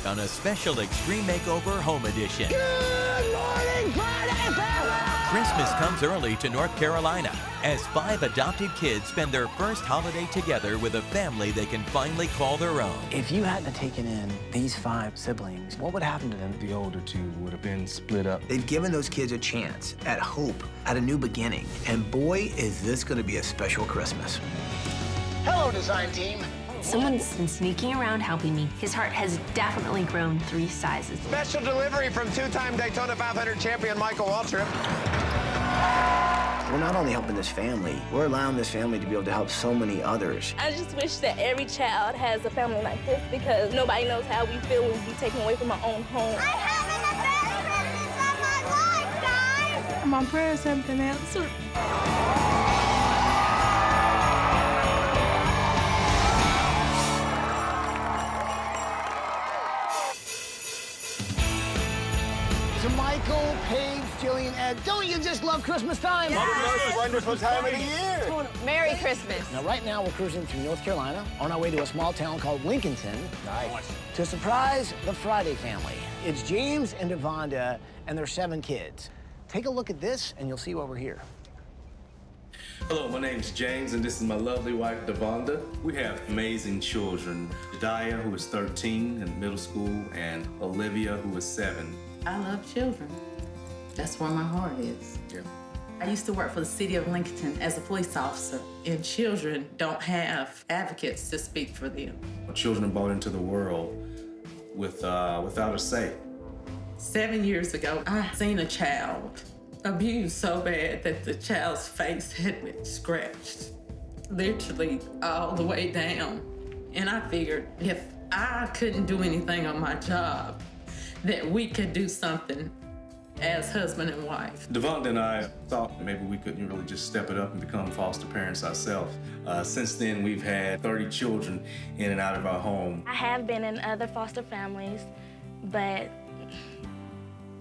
on a special Extreme Makeover Home Edition. Good morning, Friday, family! Christmas comes early to North Carolina as 5 adopted kids spend their first holiday together with a family they can finally call their own. If you hadn't taken in these 5 siblings, what would happen to them? The older 2 would have been split up. They've given those kids a chance at hope, at a new beginning. And boy, is this going to be a special Christmas. Hello, design team. Someone's been sneaking around helping me. His heart has definitely grown 3 sizes. Special delivery from 2-time Daytona 500 champion Michael Waltrip. We're not only helping this family, we're allowing this family to be able to help so many others. I just wish that every child has a family like this because nobody knows how we feel when we be taken away from our own home. I'm having the best Christmas of my life, guys! My prayers have been answered. To Michael, Paige, Jillian, Ed, don't you just love Christmas time? Yes. Wonderful time of the year. Merry Christmas. Now, right now, we're cruising through North Carolina on our way to a small town called Lincolnton. Nice. To surprise the Friday family. It's James and Devonda and their 7 kids. Take a look at this, and you'll see why we're here. Hello, my name's James, and this is my lovely wife, Devonda. We have amazing children. Jediah, who is 13 in middle school, and Olivia, who is 7. I love children. That's where my heart is. Yeah. I used to work for the city of Lincolnton as a police officer, and children don't have advocates to speak for them. Children are brought into the world without a say. 7 years ago, I seen a child abused so bad that the child's face had been scratched, literally all the way down. And I figured if I couldn't do anything on my job, that we could do something as husband and wife. Devonda and I thought maybe we could really just step it up and become foster parents ourselves. Since then, we've had 30 children in and out of our home. I have been in other foster families, but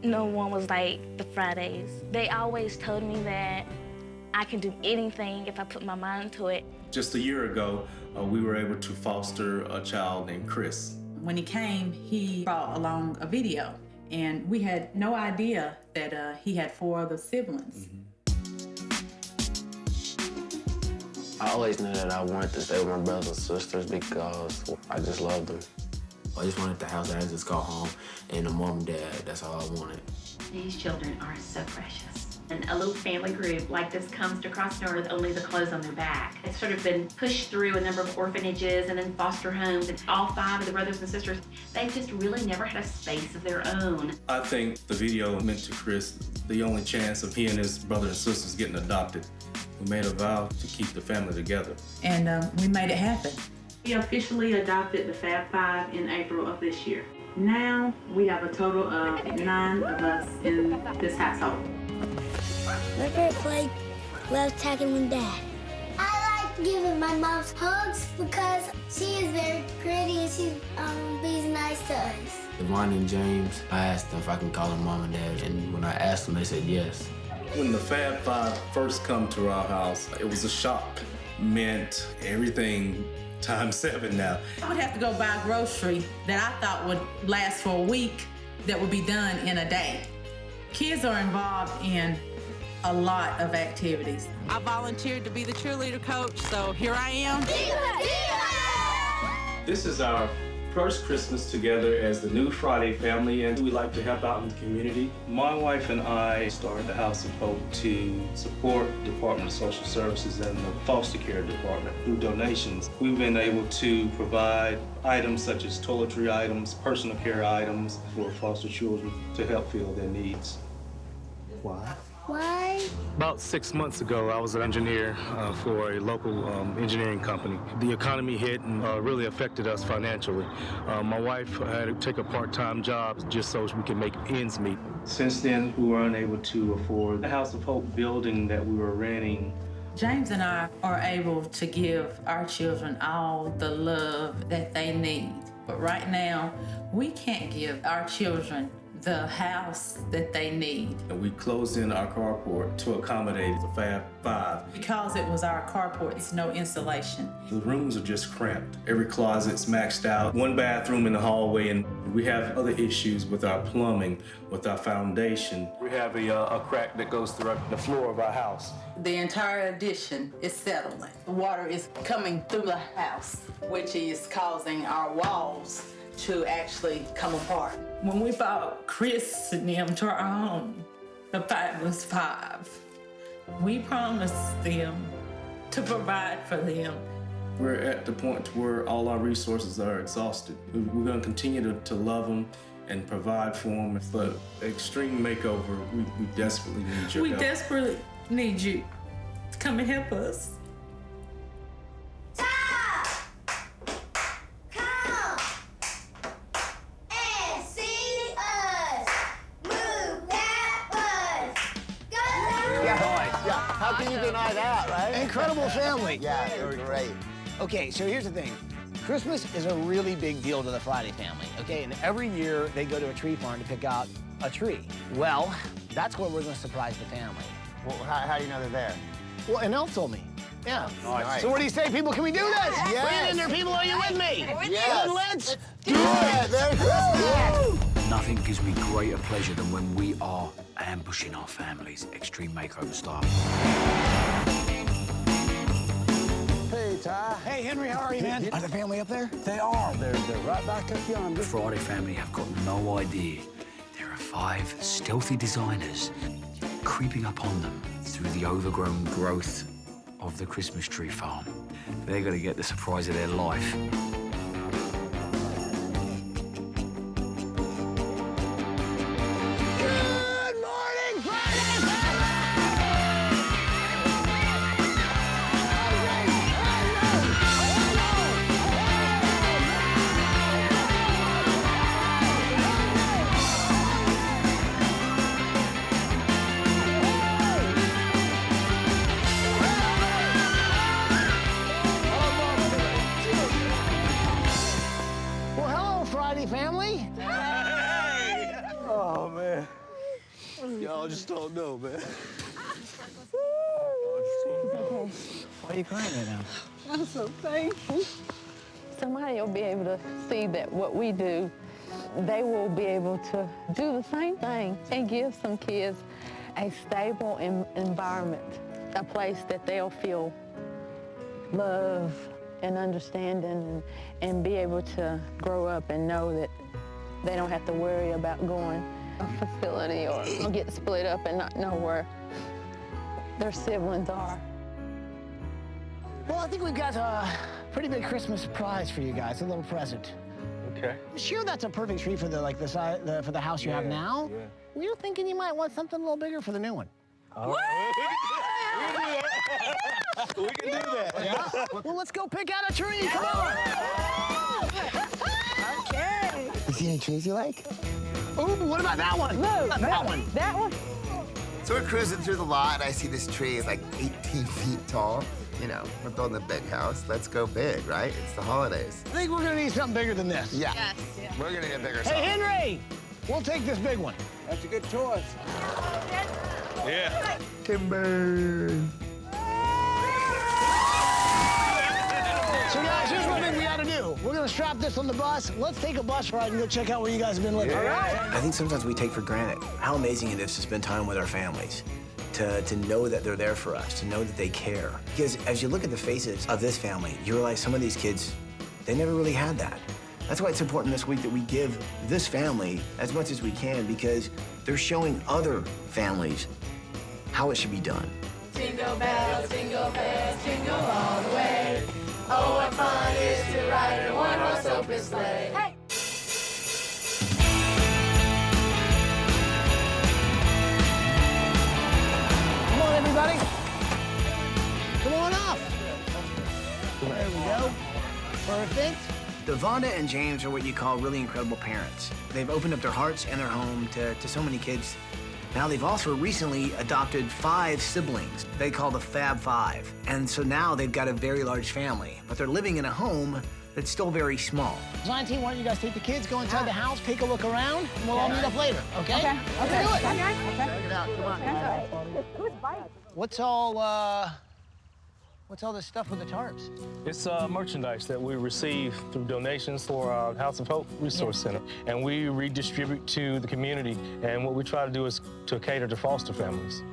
no one was like the Fridays. They always told me that I can do anything if I put my mind to it. Just a year ago, we were able to foster a child named Chris. When he came, he brought along a video, and we had no idea that he had 4 other siblings. I always knew that I wanted to stay with my brothers and sisters because I just loved them. I just wanted the house that I just go home and a mom and dad. That's all I wanted. These children are so precious. And a little family group like this comes to Crossmore with only the clothes on their back. It's sort of been pushed through a number of orphanages and then foster homes. And all 5 of the brothers and sisters, they've just really never had a space of their own. I think the video meant to Chris the only chance of he and his brothers and sisters getting adopted. We made a vow to keep the family together. And we made it happen. We officially adopted the Fab 5 in April of this year. Now we have a total of 9 of us in this household. My favorite play loves tagging with Dad. I like giving my mom hugs because she is very pretty and she be's nice to us. Devonda and James, I asked them if I can call them mom and dad, and when I asked them, they said yes. When the Fab 5 first come to our house, it was a shock. Meant everything times 7 now. I would have to go buy a grocery that I thought would last for a week that would be done in a day. Kids are involved in a lot of activities. I volunteered to be the cheerleader coach, so here I am. This is our first Christmas together as the new Friday family, and we like to help out in the community. My wife and I started the House of Hope to support the Department of Social Services and the foster care department. Through donations, we've been able to provide items such as toiletry items, personal care items for foster children to help fill their needs. Why? Why? About 6 months ago, I was an engineer for a local engineering company. The economy hit and really affected us financially. My wife had to take a part-time job just so we could make ends meet. Since then, we were unable to afford the House of Hope building that we were renting. James and I are able to give our children all the love that they need. But right now, we can't give our children the house that they need. And we closed in our carport to accommodate the Fab Five. Because it was our carport, it's no insulation. The rooms are just cramped. Every closet's maxed out. One bathroom in the hallway, and we have other issues with our plumbing, with our foundation. We have a crack that goes through the floor of our house. The entire addition is settling. The water is coming through the house, which is causing our walls to actually come apart. When we brought Chris and them to our home, the Fabulous Five, we promised them to provide for them. We're at the point where all our resources are exhausted. We're going to continue to love them and provide for them. But Extreme Makeover, we desperately need your help. We desperately need you to come and help us. How can you deny that, right? Incredible family. Yeah, they're great. Okay, so here's the thing. Christmas is a really big deal to the Friday family, okay? And every year they go to a tree farm to pick out a tree. Well, that's where we're gonna surprise the family. Well, how do you know they're there? Well, Annelle told me. Yeah. Nice. So what do you say, people? Can we do this? Yes. Bring it in there, people. Are you with me? Yes. Then let's do it. Merry Christmas. Nothing gives me greater pleasure than when we are ambushing our families, Extreme Makeover style. Hey, Ty. Hey, Henry, how are you, man? Are the family up there? They are. They're right back up yonder. The Friday family have got no idea. There are 5 stealthy designers creeping up on them through the overgrown growth of the Christmas tree farm. They're going to get the surprise of their life. Family? Oh, man. Y'all just don't know, man. Why are you crying right now? I'm so thankful. Somebody will be able to see that what we do, they will be able to do the same thing and give some kids a stable environment, a place that they'll feel love and understanding and be able to grow up and know that they don't have to worry about going to a facility or get split up and not know where their siblings are. Well, I think we've got a pretty big Christmas surprise for you guys, a little present. Okay. Sure, that's a perfect tree for for the house you have now. Yeah. We were thinking you might want something a little bigger for the new one. We can do that. Yeah? Well, let's go pick out a tree. Come on. Okay. You see any trees you like? Ooh, what about that one? No, that one. That one? So we're cruising through the lot, and I see this tree is like 18 feet tall. You know, we're building a big house. Let's go big, right? It's the holidays. I think we're gonna need something bigger than this. Yeah. Yes. Yeah. We're gonna get bigger. Hey, Henry, we'll take this big one. That's a good choice. Yeah. Timber. So guys, here's what I think we ought to do. We're gonna strap this on the bus. Let's take a bus ride and go check out where you guys have been living. All right? I think sometimes we take for granted how amazing it is to spend time with our families, to know that they're there for us, to know that they care. Because as you look at the faces of this family, you realize some of these kids, they never really had that. That's why it's important this week that we give this family as much as we can, because they're showing other families how it should be done. Jingle bells, jingle all the way. Oh, what fun it is to ride in a one-horse open sleigh. Hey! Come on, everybody. Come on up. There we go. Perfect. Devonda and James are what you call really incredible parents. They've opened up their hearts and their home to so many kids. Now, they've also recently adopted 5 siblings they call the Fab Five. And so now they've got a very large family, but they're living in a home that's still very small. Design team, why don't you guys take the kids, go inside the house, take a look around, and we'll all meet up later, okay? Okay. Let's do it. Okay. Check it out, come on. What's all this stuff with the tarps? It's merchandise that we receive through donations for our House of Hope Resource Center, and we redistribute to the community. And what we try to do is to cater to foster families.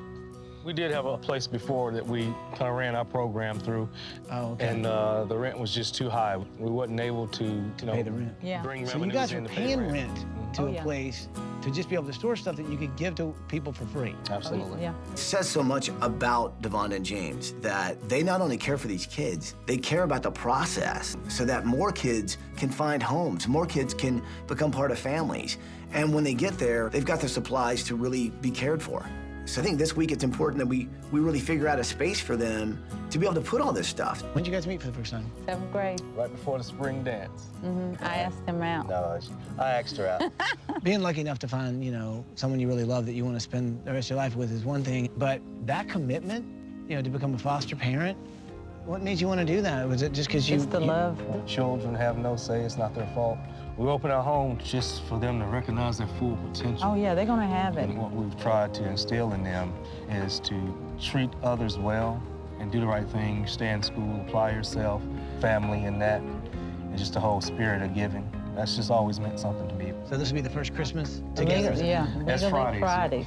We did have a place before that we kind of ran our program through, and the rent was just too high. We wasn't able to, pay the rent. Bring So revenues you guys are in to pay paying rent to a place to just be able to store stuff that you could give to people for free. Absolutely. It says so much about Devonda and James that they not only care for these kids, they care about the process so that more kids can find homes, more kids can become part of families. And when they get there, they've got the supplies to really be cared for. So I think this week it's important that we really figure out a space for them to be able to put all this stuff. When did you guys meet for the first time? 7th grade. Right before the spring dance. I asked him out. No, I asked her out. Being lucky enough to find, someone you really love that you want to spend the rest of your life with is one thing, but that commitment, to become a foster parent, what made you want to do that? Was it just because you... It's the love. The children have no say, it's not their fault. We open our home just for them to recognize their full potential. Oh, yeah, they're going to have it. And what we've tried to instill in them is to treat others well and do the right thing, stay in school, apply yourself, family, and that, and just the whole spirit of giving. That's just always meant something to me. So this will be the first Christmas together? Yeah, That's Fridays.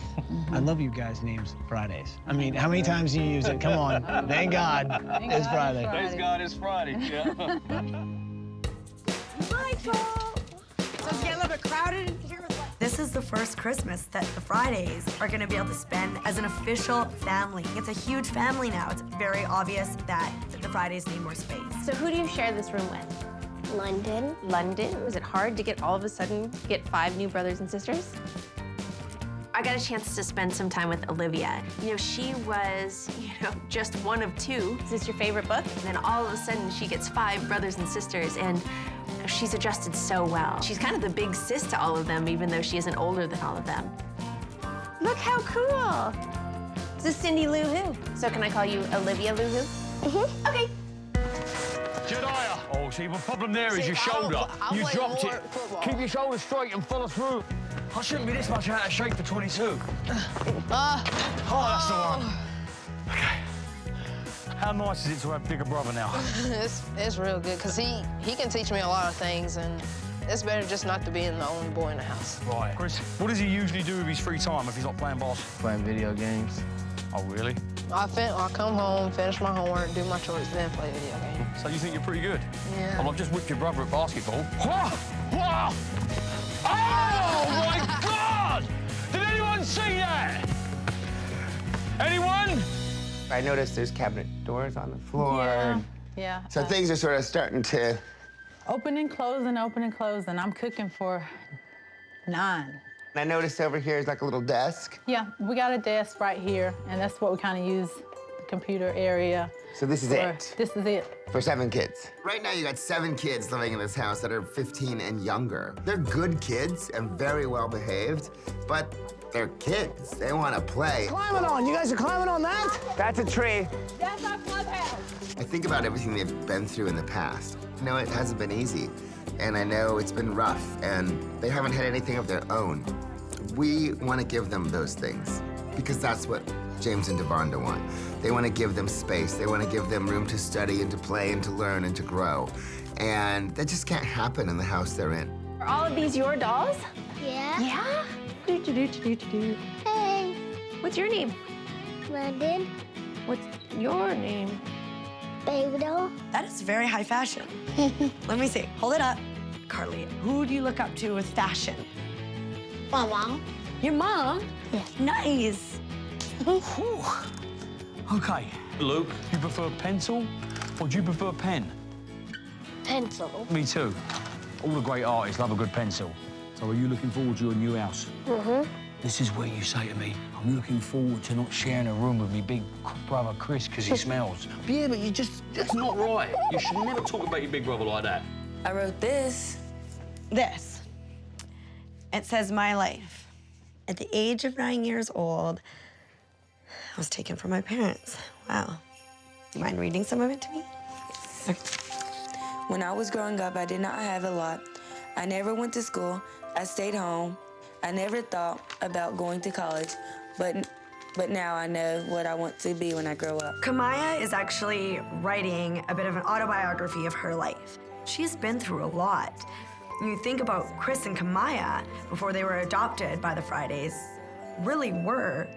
I love you guys' names, Fridays. I mean, how many times do you use it? Come on. Thank God it's Friday. Thank God it's Friday, yeah. Michael! So it's getting a little bit crowded in here. This is the first Christmas that the Fridays are going to be able to spend as an official family. It's a huge family now. It's very obvious that the Fridays need more space. So who do you share this room with? London. London? Was it hard to all of a sudden get 5 new brothers and sisters? I got a chance to spend some time with Olivia. She was, just one of 2. Is this your favorite book? And then all of a sudden she gets 5 brothers and sisters, and she's adjusted so well. She's kind of the big sis to all of them, even though she isn't older than all of them. Look how cool. This is Cindy Lou Who. So can I call you Olivia Lou Who? Mm-hmm. Okay. Jediah! Oh, see, the problem there is your shoulder. You dropped it. Keep your shoulder straight and follow through. I shouldn't be this much out of shape for 22. That's the one. Okay. How nice is it to have a bigger brother now? It's real good, because he can teach me a lot of things, and it's better just not to be the only boy in the house. Right. Chris, what does he usually do with his free time if he's not playing basketball? Playing video games. Oh, really? I come home, finish my homework, do my chores, then play video games. So you think you're pretty good? Yeah. Well, I've just whipped your brother at basketball. Oh, my God! Did anyone see that? Anyone? I noticed there's cabinet doors on the floor. Yeah. So things are sort of starting to... Open and closing, open and closing. I'm cooking for 9. I noticed over here is like a little desk. Yeah, we got a desk right here, and that's what we kind of use, the computer area. So this is it? This is it. For 7 kids. Right now you got 7 kids living in this house that are 15 and younger. They're good kids and very well behaved, but they're kids. They want to play. Climbing on. You guys are climbing on that? That's a tree. That's our clubhouse. I think about everything they've been through in the past. It hasn't been easy, and I know it's been rough, and they haven't had anything of their own. We want to give them those things, because that's what James and Devonda want. They want to give them space. They want to give them room to study and to play and to learn and to grow. And that just can't happen in the house they're in. Are all of these your dolls? Yeah. Yeah? Hey. What's your name? London. What's your name? Baby doll. That is very high fashion. Let me see. Hold it up. Carly, who do you look up to with fashion? My mom. Your mom? Yeah. Nice. Okay. Luke, you prefer pencil or do you prefer pen? Pencil. Me too. All the great artists love a good pencil. So are you looking forward to your new house? Mm-hmm. This is where you say to me, I'm looking forward to not sharing a room with me big brother Chris because he smells. Yeah, but that's not right. You should never talk about your big brother like that. I wrote this. It says, my life. At the age of 9 years old, I was taken from my parents. Wow. You mind reading some of it to me? Okay. When I was growing up, I did not have a lot. I never went to school. I stayed home. I never thought about going to college, but now I know what I want to be when I grow up. Kamaya is actually writing a bit of an autobiography of her life. She's been through a lot. You think about Chris and Kamaya, before they were adopted by the Fridays, really were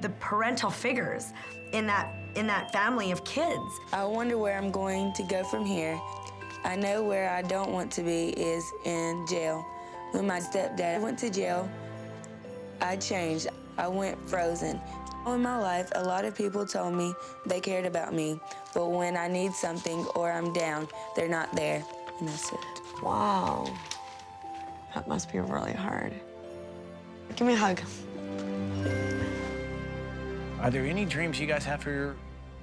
the parental figures in that family of kids. I wonder where I'm going to go from here. I know where I don't want to be is in jail. When my stepdad went to jail, I changed. I went frozen. In my life, a lot of people told me they cared about me, but when I need something or I'm down, they're not there, and that's it. Wow. That must be really hard. Give me a hug. Are there any dreams you guys have for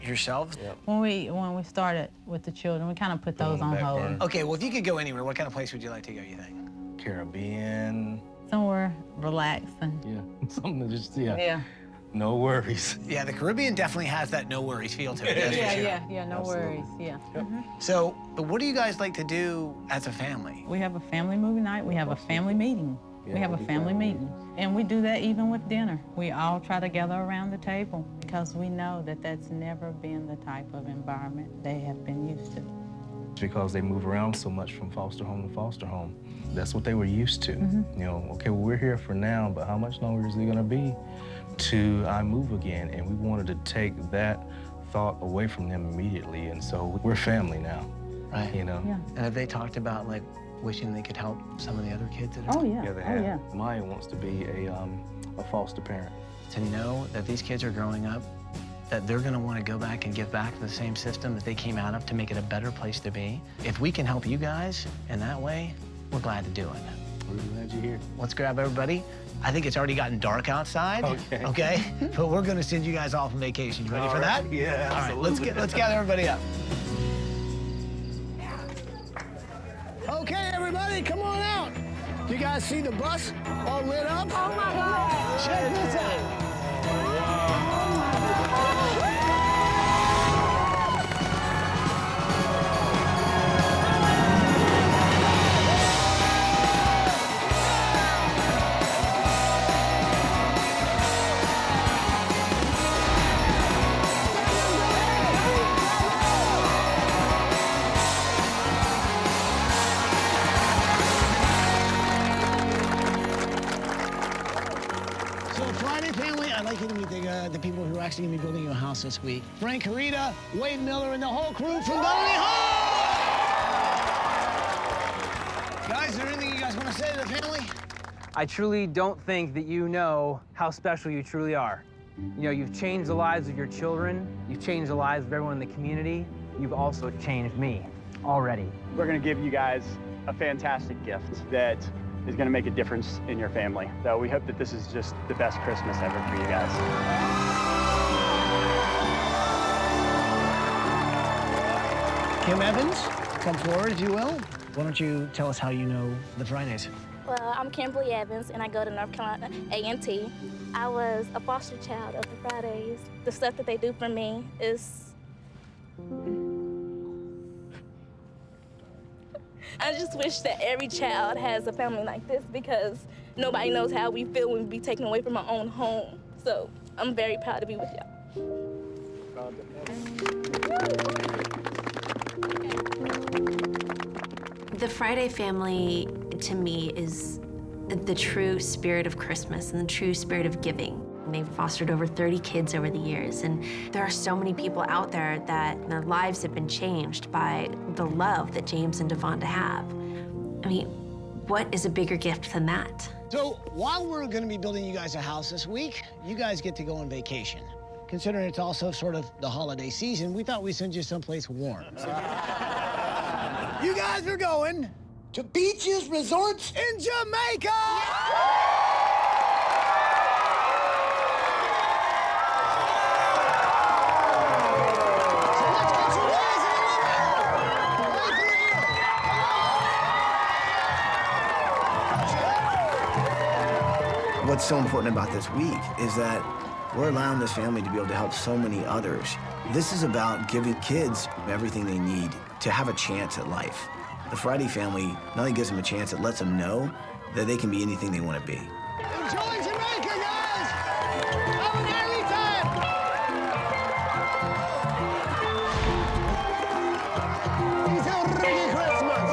yourselves? Yep. When we started with the children, we kind of put those on hold. Okay, well, if you could go anywhere, what kind of place would you like to go, you think? Caribbean. Somewhere relaxing. Yeah, something to just, Yeah. No worries. Yeah, the Caribbean definitely has that no worries feel to it. That's for sure. Yeah, no worries, yeah. So, but what do you guys like to do as a family? We have a family movie night, we have a family meeting. We have a family meeting, and we do that even with dinner. We all try to gather around the table because we know that that's never been the type of environment they have been used to. Because they move around so much from foster home to foster home. That's what they were used to. You know, okay, well, we're here for now, but how much longer is it gonna be to I move again? And we wanted to take that thought away from them immediately, and so we're family now. Right. You know? Yeah. And have they talked about, like, wishing they could help some of the other kids that are... Oh, yeah. Yeah, they Oh, have. yeah. Maya wants to be a foster parent. To know that these kids are growing up, that they're gonna wanna go back and give back to the same system that they came out of to make it a better place to be. If we can help you guys in that way, we're glad to do it. We're glad you're here. Let's grab everybody. I think it's already gotten dark outside. Okay. Okay? But we're gonna send you guys off on vacation. You ready for that? Yeah, All right, let's gather everybody up. Okay, everybody, come on out. You guys see the bus all lit up? Oh my God. Check this out. I'd like you to meet the people who are actually going to be building you a house this week. Frank Carita, Wade Miller, and the whole crew from Bonnie Hall! Guys, is there anything you guys want to say to the family? I truly don't think that you know how special you truly are. You know, you've changed the lives of your children. You've changed the lives of everyone in the community. You've also changed me already. We're going to give you guys a fantastic gift that is going to make a difference in your family. So we hope that this is just the best Christmas ever for you guys. Kim Evans, come forward, if you will. Why don't you tell us how you know the Fridays? Well, I'm Kimberly Evans, and I go to North Carolina A&T. I was a foster child of the Fridays. The stuff that they do for me is... I just wish that every child has a family like this because nobody knows how we feel when we be taken away from our own home. So I'm very proud to be with y'all. The Friday family, to me, is the true spirit of Christmas and the true spirit of giving. They've fostered over 30 kids over the years, and there are so many people out there that their lives have been changed by the love that James and Devonda have. I mean, what is a bigger gift than that? So while we're going to be building you guys a house this week, you guys get to go on vacation. Considering it's also sort of the holiday season, we thought we'd send you someplace warm. You guys are going to beaches, resorts in Jamaica! What's so important about this week is that we're allowing this family to be able to help so many others. This is about giving kids everything they need to have a chance at life. The Friday family not only gives them a chance, it lets them know that they can be anything they want to be. Enjoy Jamaica, guys! Have a merry time! It's a reggae Christmas!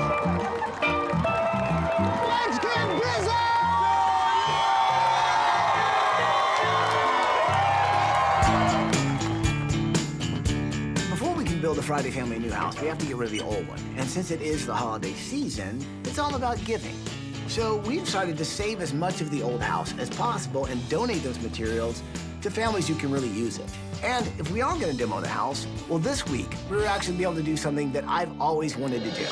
Let's get busy! Before we can build the Friday family a new house, we have to get rid of the old one. And since it is the holiday season, it's all about giving. So we decided to save as much of the old house as possible and donate those materials to families who can really use it. And if we are gonna demo the house, well, this week, we're actually be able to do something that I've always wanted to do.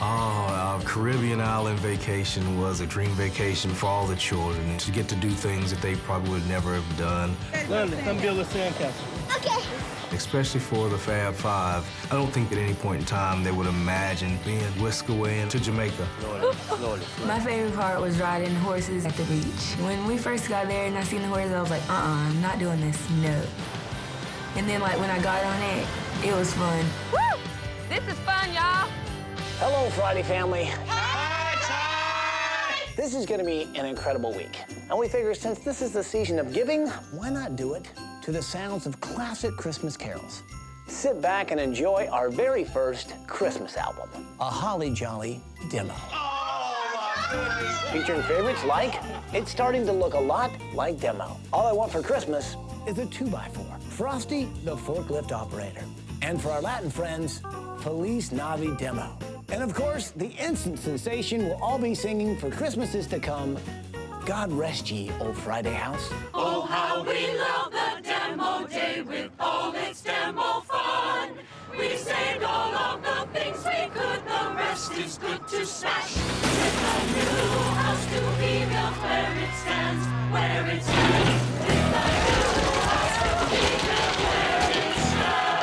Our Caribbean island vacation was a dream vacation for all the children, and to get to do things that they probably would never have done. London, come build a sandcastle. Okay. Especially for the Fab Five. I don't think at any point in time they would imagine being whisked away into Jamaica. My favorite part was riding horses at the beach. When we first got there and I seen the horses, I was like, I'm not doing this, no. And then like when I got on it, it was fun. Woo! This is fun, y'all. Hello, Friday family. This is gonna be an incredible week. And we figure since this is the season of giving, why not do it to the sounds of classic Christmas carols? Sit back and enjoy our very first Christmas album, a holly jolly demo. Featuring favorites like It's Starting to Look a Lot Like Demo. All I Want for Christmas is a 2x4, Frosty the Forklift Operator. And for our Latin friends, Feliz Navi Demo. And of course, the instant sensation we'll all be singing for Christmases to come, God Rest Ye, Old Friday House. Oh, how we love the demo day with all its demo fun. We saved all of the things we could, the rest is good to smash. With a new house to be built where it stands, where it stands. With a new house to be built where it stands.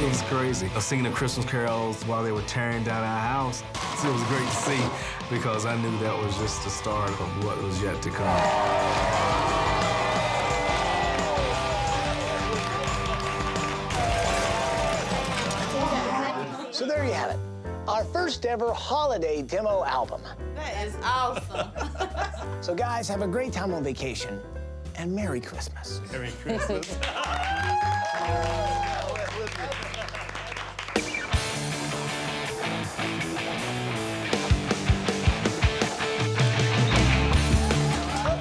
It was crazy. I was singing the Christmas carols while they were tearing down our house. So it was great to see because I knew that was just the start of what was yet to come. So there you have it, our first ever holiday demo album. That is awesome. So guys, have a great time on vacation and Merry Christmas. Merry Christmas.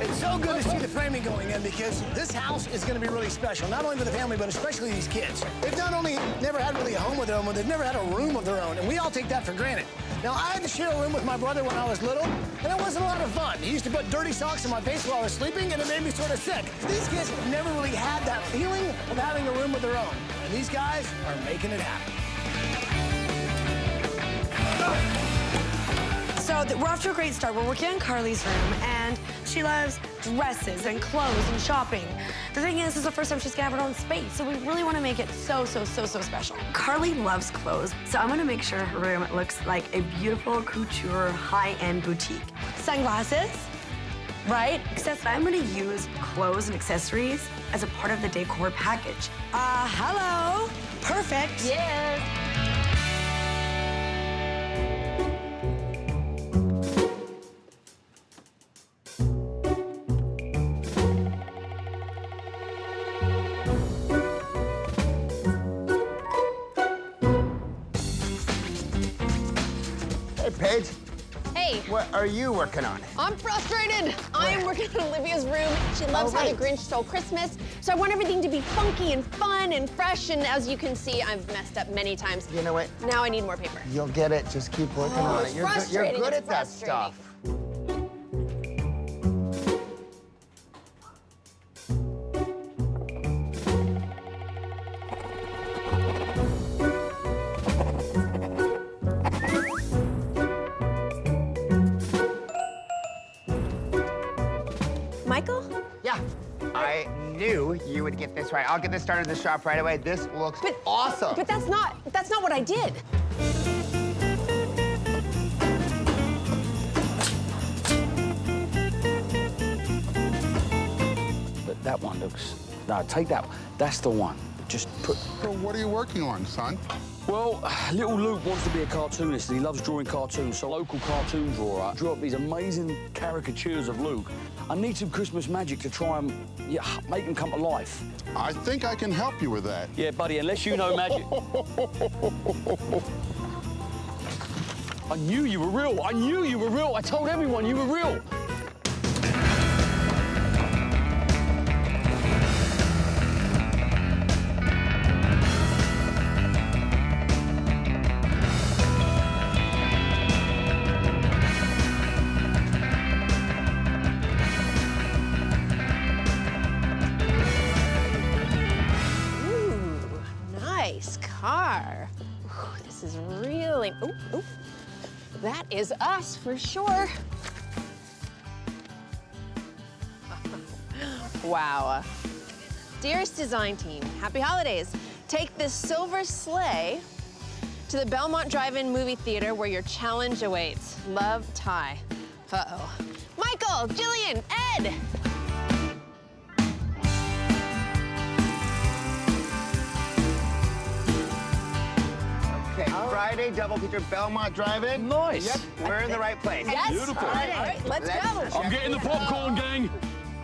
It's so good to see the framing going in because this house is going to be really special, not only for the family, but especially these kids. They've not only never had really a home of their own, but they've never had a room of their own, and we all take that for granted. Now, I had to share a room with my brother when I was little, and it wasn't a lot of fun. He used to put dirty socks in my face while I was sleeping, and it made me sort of sick. These kids never really had that feeling of having a room of their own, and these guys are making it happen. So we're off to a great start. We're working on Carly's room, and she loves dresses and clothes and shopping. The thing is, this is the first time she's gonna have her own space, so we really want to make it so special. Carly loves clothes, so I'm gonna make sure her room looks like a beautiful couture high-end boutique. Sunglasses, right? Except I'm gonna use clothes and accessories as a part of the decor package. Hello. Perfect. Yes. Hey, Paige. Hey. What are you working on? I'm frustrated. I am working on Olivia's room. She loves how the Grinch stole Christmas, so I want everything to be funky and fun and fresh, and as you can see, I've messed up many times. You know what? Now I need more paper. You'll get it. Just keep working on it. You're frustrating. good It's at that frustrating. stuff. Michael? Yeah. I knew you would get this right. I'll get this started in the shop right away. This looks awesome. But that's not what I did. That one looks... No, take that one. That's the one. Just put... So what are you working on, son? Well, little Luke wants to be a cartoonist, and he loves drawing cartoons, so a local cartoon drawer drew up these amazing caricatures of Luke. I need some Christmas magic to try and make them come to life. I think I can help you with that. Yeah, buddy, unless you know magic. I knew you were real. I knew you were real. I told everyone you were real. Ooh, that is us for sure. Wow. Dearest design team, happy holidays. Take this silver sleigh to the Belmont Drive-In movie theater where your challenge awaits. Love, Ty. Uh-oh. Michael, Jillian, Ed. Friday, double feature Belmont Drive-In. Nice. Yep, we're in the right place. Yes. Beautiful. All right, let's go. I'm getting the popcorn, gang.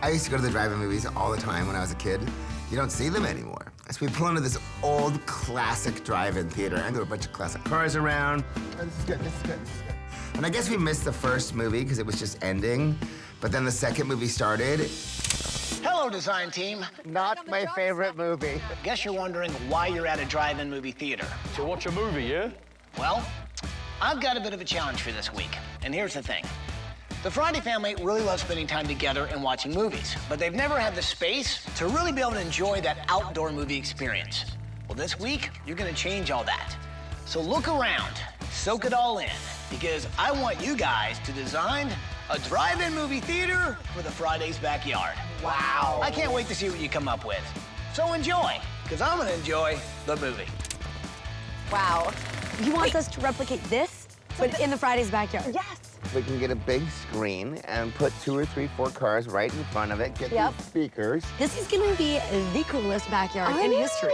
I used to go to the drive-in movies all the time when I was a kid. You don't see them anymore. So we pull into this old classic drive-in theater, and there were a bunch of classic cars around. Oh, this is good, this is good, this is good. And I guess we missed the first movie because it was just ending, but then the second movie started. Hello, design team. Not my favorite movie. Guess you're wondering why you're at a drive-in movie theater. To watch a movie, yeah? Well, I've got a bit of a challenge for this week. And here's the thing. The Friday family really loves spending time together and watching movies, but they've never had the space to really be able to enjoy that outdoor movie experience. Well, this week, you're gonna change all that. So look around, soak it all in, because I want you guys to design a drive-in movie theater for the Friday's backyard. Wow. I can't wait to see what you come up with. So enjoy, because I'm gonna enjoy the movie. Wow. You want us to replicate this, but in the Friday's backyard? Yes. We can get a big screen and put 2 or 3, 4 cars right in front of it, get these speakers. This is gonna be the coolest backyard in history.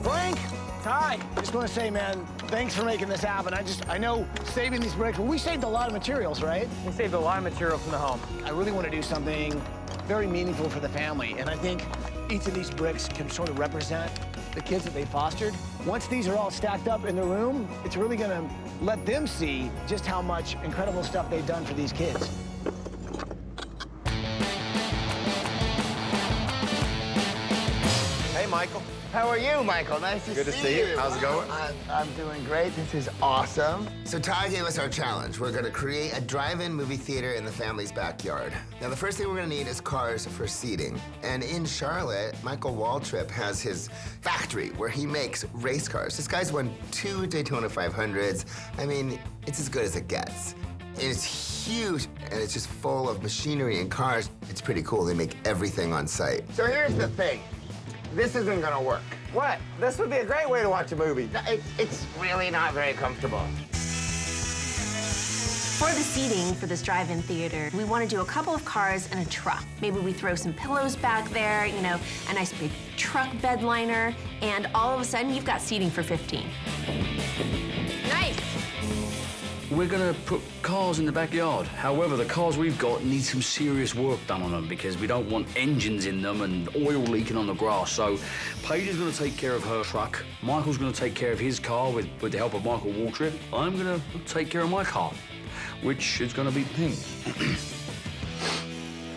Frank, Ty, I just want to say, man, thanks for making this happen. I know saving these bricks, well, we saved a lot of materials, right? We saved a lot of material from the home. I really want to do something very meaningful for the family, and I think each of these bricks can sort of represent the kids that they fostered. Once these are all stacked up in the room, it's really going to let them see just how much incredible stuff they've done for these kids. Hey, Michael. How are you, Michael? Nice to see you. Good to see you. How's it going? I'm doing great. This is awesome. So Ty gave us our challenge. We're gonna create a drive-in movie theater in the family's backyard. Now, the first thing we're gonna need is cars for seating. And in Charlotte, Michael Waltrip has his factory where he makes race cars. This guy's won 2 Daytona 500s. I mean, it's as good as it gets. It's huge, and it's just full of machinery and cars. It's pretty cool. They make everything on site. So here's the thing. This isn't gonna work. What? This would be a great way to watch a movie. It's really not very comfortable. For the seating for this drive-in theater, we want to do a couple of cars and a truck. Maybe we throw some pillows back there, you know, a nice big truck bed liner, and all of a sudden you've got seating for 15. Nice. We're gonna put cars in the backyard. However, the cars we've got need some serious work done on them because we don't want engines in them and oil leaking on the grass. So Paige is gonna take care of her truck. Michael's gonna take care of his car with the help of Michael Waltrip. I'm gonna take care of my car, which is gonna be pink.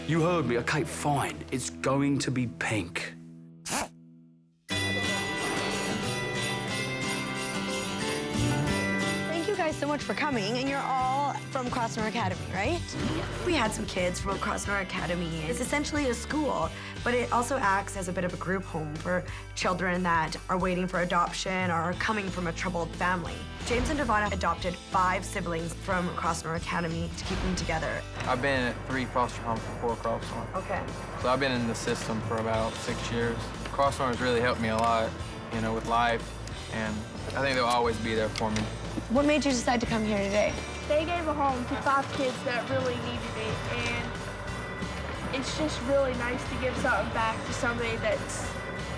You heard me. Okay, fine. It's going to be pink. So much for coming, and you're all from Crossmore Academy, right? We had some kids from Crossmore Academy. It's essentially a school, but it also acts as a bit of a group home for children that are waiting for adoption or are coming from a troubled family. James and Devonda adopted 5 siblings from Crossmore Academy to keep them together. I've been at 3 foster homes before Crossmore. Okay. So I've been in the system for about 6 years. Crossmore has really helped me a lot, you know, with life. and I think they'll always be there for me. What made you decide to come here today? They gave a home to 5 kids that really needed it, and it's just really nice to give something back to somebody that's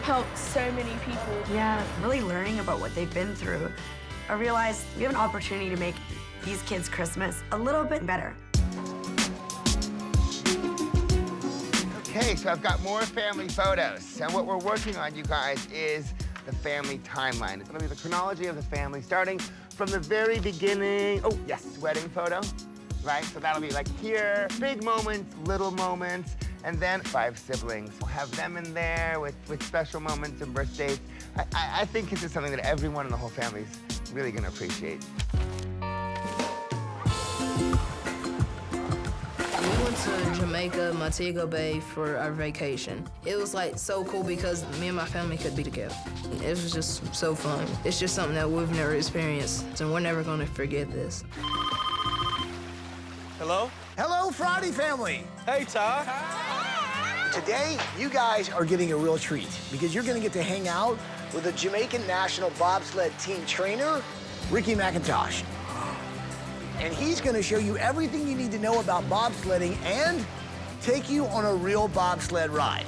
helped so many people. Yeah, really learning about what they've been through. I realized we have an opportunity to make these kids' Christmas a little bit better. Okay, so I've got more family photos. And what we're working on, you guys, is the family timeline. It's gonna be the chronology of the family, starting from the very beginning. Oh, yes, wedding photo, right? So that'll be like here, big moments, little moments, and then 5 siblings. We'll have them in there with special moments and birthdays. I think this is something that everyone in the whole family is really gonna appreciate. We went to Jamaica, Montego Bay for our vacation. It was like so cool because me and my family could be together. It was just so fun. It's just something that we've never experienced, and we're never gonna forget this. Hello? Hello, Friday family. Hey, Ty. Today, you guys are getting a real treat because you're gonna get to hang out with the Jamaican national bobsled team trainer, Ricky McIntosh. And he's gonna show you everything you need to know about bobsledding and take you on a real bobsled ride.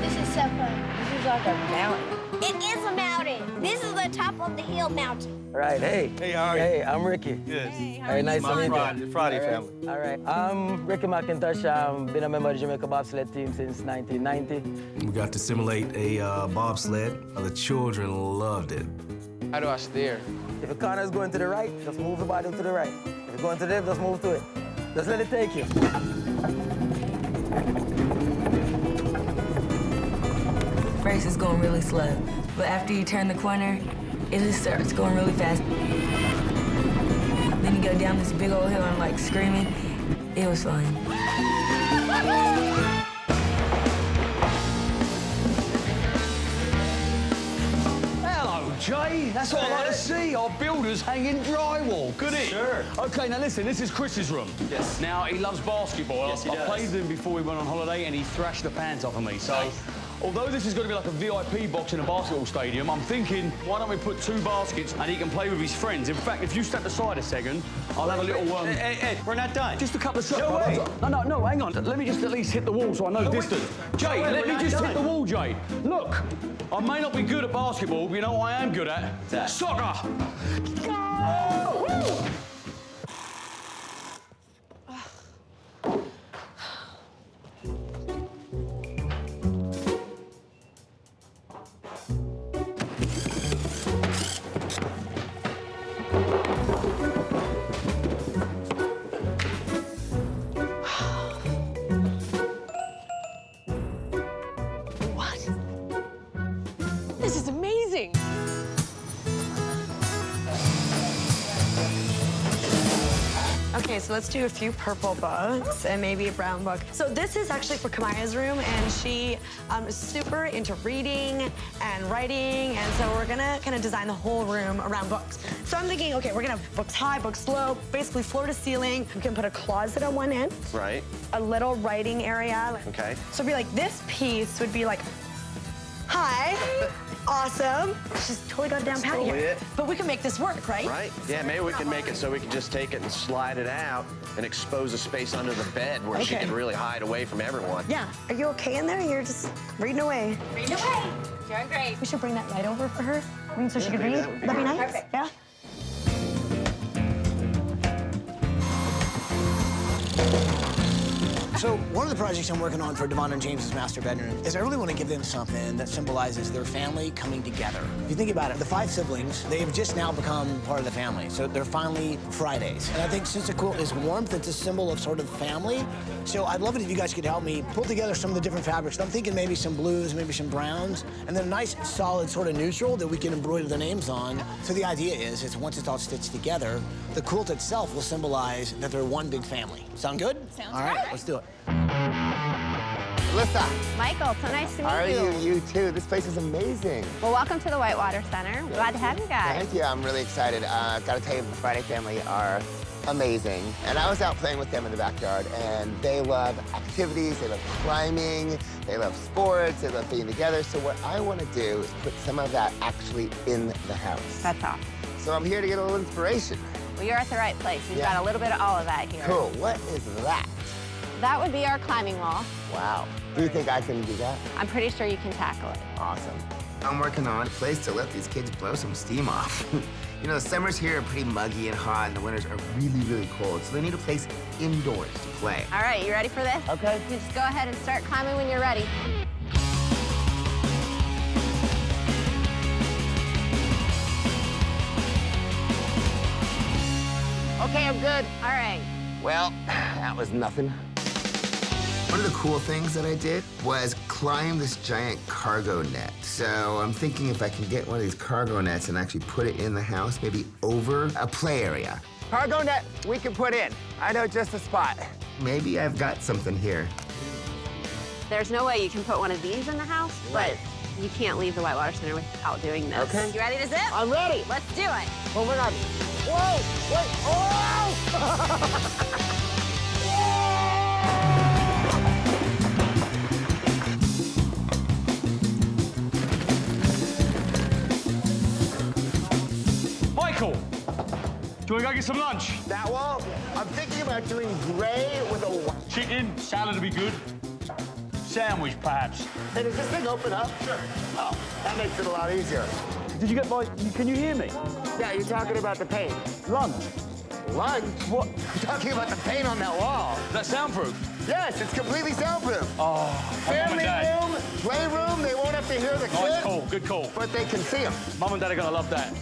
This is so fun. This is like a mountain. It is a mountain. This is the top of the hill mountain. All right, hey. Hey, how are you? Hey, I'm Ricky. Good. Hey, nice to meet you. Friday All right. family. All right, I'm Ricky McIntosh. I've been a member of the Jamaica bobsled team since 1990. We got to simulate a bobsled. The children loved it. How do I steer? If the corner is going to the right, just move the body to the right. If it's going to the left, just move to it. Just let it take you. First it's going really slow, but after you turn the corner, it just starts going really fast. Then you go down this big old hill and like screaming. It was fun. Hello, Jay. That's what I like to see. Our builders hanging drywall. Good it? Sure. Okay, now listen, this is Chris's room. Yes. Now, he loves basketball. Yes, he I does. played with him before we went on holiday, and he thrashed the pants off of me. So, although this is going to be like a VIP box in a basketball stadium, I'm thinking, why don't we put 2 baskets and he can play with his friends? In fact, if you step aside a second, I'll have a little... Hey, we're not done. Just a couple of shots. No way. No, hang on. Let me just at least hit the wall so I know distance. Jay, let me just hit the wall, Jay. Look, I may not be good at basketball, but you know what I am good at? Soccer. Go! Woo! This is amazing. Okay, so let's do a few purple books and maybe a brown book. So this is actually for Kamaya's room, and she is super into reading and writing, and so we're gonna kind of design the whole room around books. So I'm thinking, okay, we're gonna have books high, books low, basically floor to ceiling. We can put a closet on one end. Right. A little writing area. Okay. So it'd be like, this piece would be like, hi, awesome. She's totally got it down pat Totally here. it. But we can make this work, right? Right. Yeah, maybe we can make it so we can just take it and slide it out and expose a space under the bed where she Okay. can really hide away from everyone. Yeah. Are you okay in there? You're just reading away. Reading away. Doing great. We should bring that light over for her. So she could read. that would be That'd be good. nice. Perfect. Yeah. So one of the projects I'm working on for Devonda and James's master bedroom is I really want to give them something that symbolizes their family coming together. If you think about it, the 5 siblings, they have just now become part of the family. So they're finally Fridays. And I think since the quilt is warmth, it's a symbol of sort of family. So I'd love it if you guys could help me pull together some of the different fabrics. I'm thinking maybe some blues, maybe some browns, and then a nice solid sort of neutral that we can embroider the names on. So the idea is once it's all stitched together, the quilt itself will symbolize that they're one big family. Sound good? Sounds all right. great. Let's do it. Alyssa. Michael, so nice to meet How are you. you too. This place is amazing. Well, welcome to the Whitewater Center. Glad to have you guys. Thank you. I'm really excited. Gotta tell you, the Friday family are amazing. And I was out playing with them in the backyard, and they love activities, they love climbing, they love sports, they love being together. So what I want to do is put some of that actually in the house. That's awesome. So I'm here to get a little inspiration. Well, you're at the right place. We've got a little bit of all of that here. Cool. What is that? That would be our climbing wall. Wow. Do you think I can do that? I'm pretty sure you can tackle it. Awesome. I'm working on a place to let these kids blow some steam off. You know, the summers here are pretty muggy and hot, and the winters are really, really cold, so they need a place indoors to play. All right, you ready for this? Okay. You just go ahead and start climbing when you're ready. Okay, I'm good. All right. Well, that was nothing. One of the cool things that I did was climb this giant cargo net. So I'm thinking if I can get one of these cargo nets and actually put it in the house, maybe over a play area. Cargo net we can put in. I know just a spot. Maybe I've got something here. There's no way you can put one of these in the house, but you can't leave the Whitewater Center without doing this. Okay. You ready to zip? I'm ready. Let's do it. Oh my God. Whoa, wait, oh! Michael, do you want to go get some lunch? That wall? I'm thinking about doing gray with a white. Chicken, salad would be good. Sandwich, perhaps. Hey, does this thing open up? Sure. Oh, that makes it a lot easier. Did you get my... Can you hear me? Yeah, you're talking about the paint. Lunch. Lunch? What? You're talking about the paint on that wall. Is that soundproof? Yes, it's completely soundproof. Oh, Family room, playroom, they won't have to hear the kids. Nice call, good call. But they can see them. Mum and Dad are going to love that.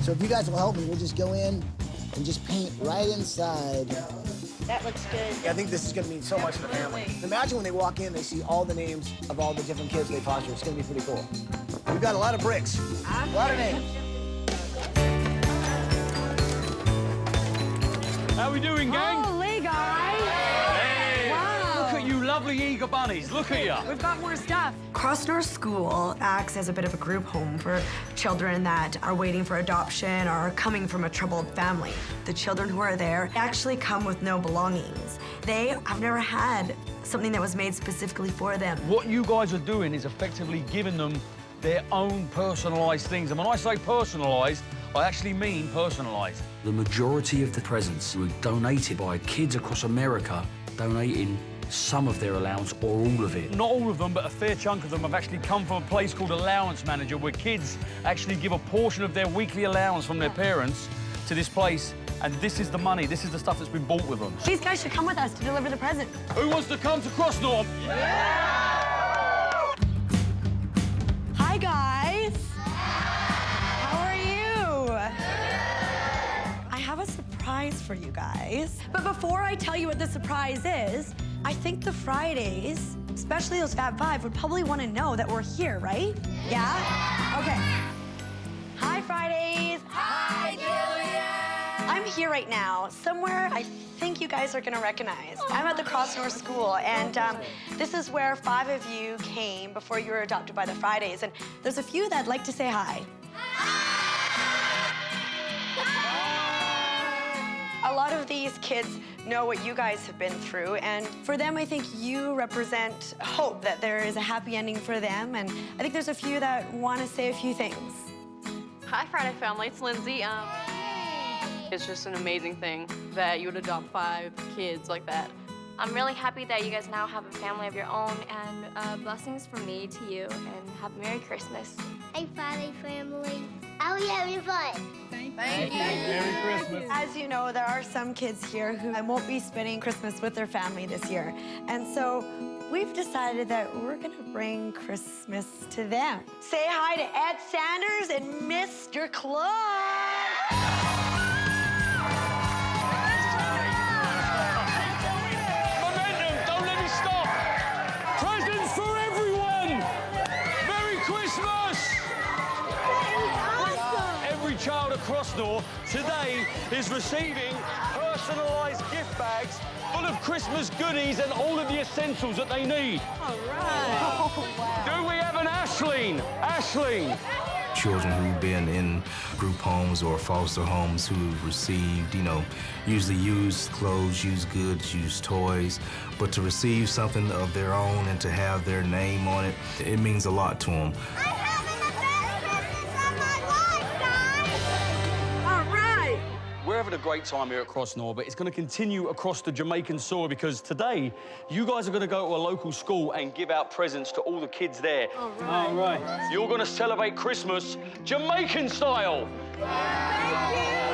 So if you guys will help me, we'll just go in and just paint right inside. That looks good. I think this is going to mean so much to the family. Imagine when they walk in, they see all the names of all the different kids they foster. It's going to be pretty cool. We've got a lot of bricks, a lot of names. How we doing, gang? Holy guys! Hey! Wow! Look at you lovely eager bunnies. Look at you. We've got more stuff. Crossmore School acts as a bit of a group home for children that are waiting for adoption or are coming from a troubled family. The children who are there actually come with no belongings. They have never had something that was made specifically for them. What you guys are doing is effectively giving them their own personalised things. And when I say personalised, I actually mean personalised. The majority of the presents were donated by kids across America, donating some of their allowance or all of it. Not all of them, but a fair chunk of them have actually come from a place called Allowance Manager, where kids actually give a portion of their weekly allowance from their parents to this place, and this is the money, this is the stuff that's been bought with them. These guys should come with us to deliver the present. Who wants to come to Crossmore? Hi, guys. How are you? I have a surprise for you guys. But before I tell you what the surprise is, I think the Fridays, especially those Fab Five, would probably want to know that we're here, right? Yeah? Okay. Hi, Fridays. Hi, Julia. I'm here right now, somewhere I think you guys are gonna recognize. I'm at the Crossmore School, and this is where 5 of you came before you were adopted by the Fridays, and there's a few that'd like to say hi. A lot of these kids know what you guys have been through, and for them, I think you represent hope, that there is a happy ending for them, and I think there's a few that want to say a few things. Hi, Friday family, it's Lindsay. It's just an amazing thing that you would adopt 5 kids like that. I'm really happy that you guys now have a family of your own, and blessings from me to you, and have a Merry Christmas. Hey, Friday family. Are we having fun? Thank you. Merry Christmas. As you know, there are some kids here who won't be spending Christmas with their family this year. And so we've decided that we're gonna bring Christmas to them. Say hi to Ed Sanders and Mr. Claus. Momentum, don't let me stop. Presents for everyone. Merry Christmas. Every child across Crossmore today is receiving personalised gift bags full of Christmas goodies and all of the essentials that they need. All right. Oh, wow. Do we have an Ashleen? Ashleen. Children who've been in group homes or foster homes who've received, usually used clothes, used goods, used toys, but to receive something of their own and to have their name on it, it means a lot to them. We're having a great time here at Crossmore, but it's going to continue across the Jamaican soil because today you guys are going to go to a local school and give out presents to all the kids there. All right. All right. You're going to celebrate Christmas Jamaican style.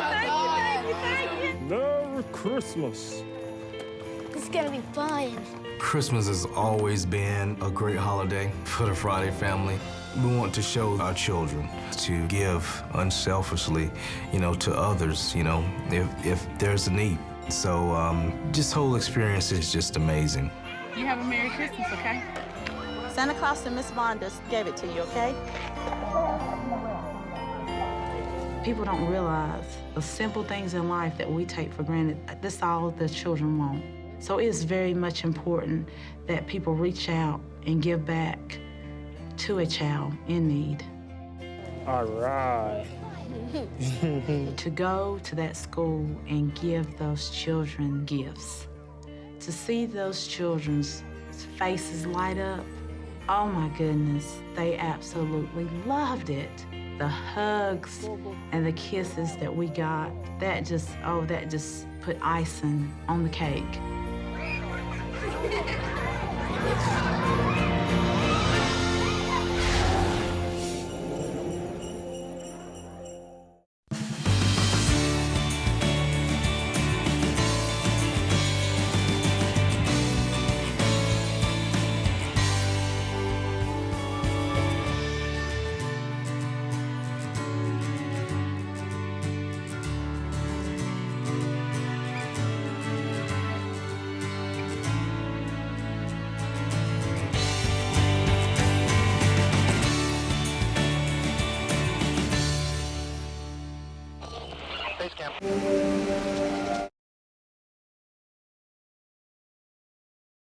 Thank you. Merry Christmas. It's gonna be fun. Christmas has always been a great holiday for the Friday family. We want to show our children to give unselfishly, to others, if there's a need. So this whole experience is just amazing. You have a Merry Christmas, okay? Santa Claus and Miss Vonda gave it to you, okay? People don't realize the simple things in life that we take for granted. This all the children want. So it's very much important that people reach out and give back to a child in need. All right. To go to that school and give those children gifts. To see those children's faces light up, oh my goodness, they absolutely loved it. The hugs and the kisses that we got, that just put icing on the cake.